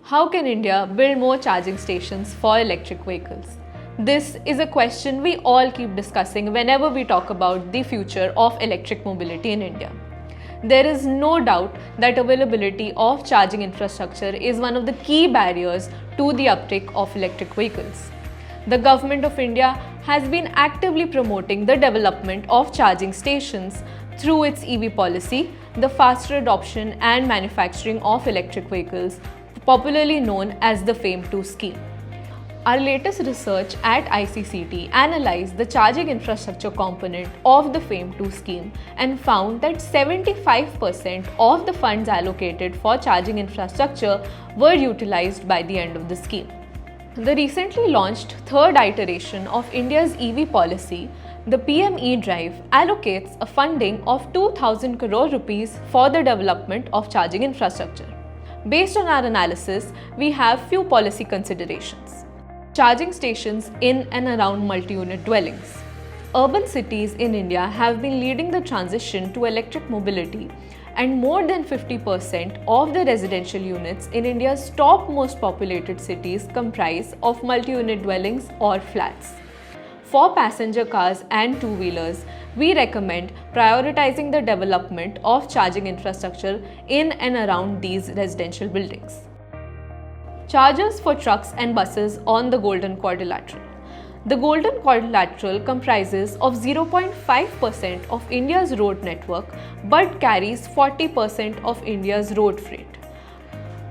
How can India build more charging stations for electric vehicles? This is a question we all keep discussing whenever we talk about the future of electric mobility in India. There is no doubt that availability of charging infrastructure is one of the key barriers to the uptake of electric vehicles. The Government of India has been actively promoting the development of charging stations through its EV policy, the faster adoption and manufacturing of electric vehicles, popularly known as the FAME-II scheme. Our latest research at ICCT analyzed the charging infrastructure component of the FAME-II scheme and found that 75% of the funds allocated for charging infrastructure were utilized by the end of the scheme. The recently launched third iteration of India's EV policy, the PM E-Drive, allocates a funding of 2,000 crore rupees for the development of charging infrastructure. Based on our analysis, we have few policy considerations. Charging stations in and around multi-unit dwellings. Urban cities in India have been leading the transition to electric mobility, and more than 50% of the residential units in India's top most populated cities comprise of multi-unit dwellings or flats. For passenger cars and two-wheelers, we recommend prioritizing the development of charging infrastructure in and around these residential buildings. Chargers for trucks and buses on the Golden Quadrilateral. The Golden Quadrilateral comprises of 0.5% of India's road network but carries 40% of India's road freight.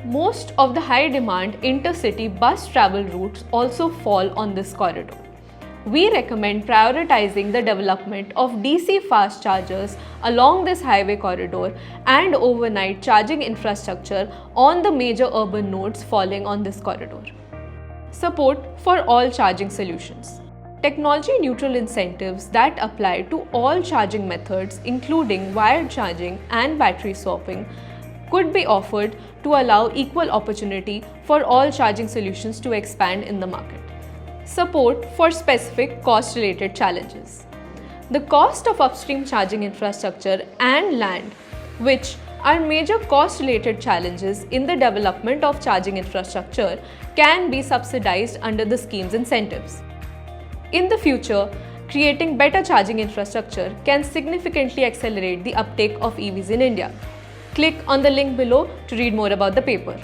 Most of the high-demand intercity bus travel routes also fall on this corridor. We recommend prioritizing the development of DC fast chargers along this highway corridor and overnight charging infrastructure on the major urban nodes falling on this corridor. Support for all charging solutions. Technology-neutral incentives that apply to all charging methods, including wired charging and battery swapping, could be offered to allow equal opportunity for all charging solutions to expand in the market. Support for specific cost-related challenges. The cost of upstream charging infrastructure and land, which are major cost-related challenges in the development of charging infrastructure, can be subsidized under the scheme's incentives. In the future, creating better charging infrastructure can significantly accelerate the uptake of EVs in India. Click on the link below to read more about the paper.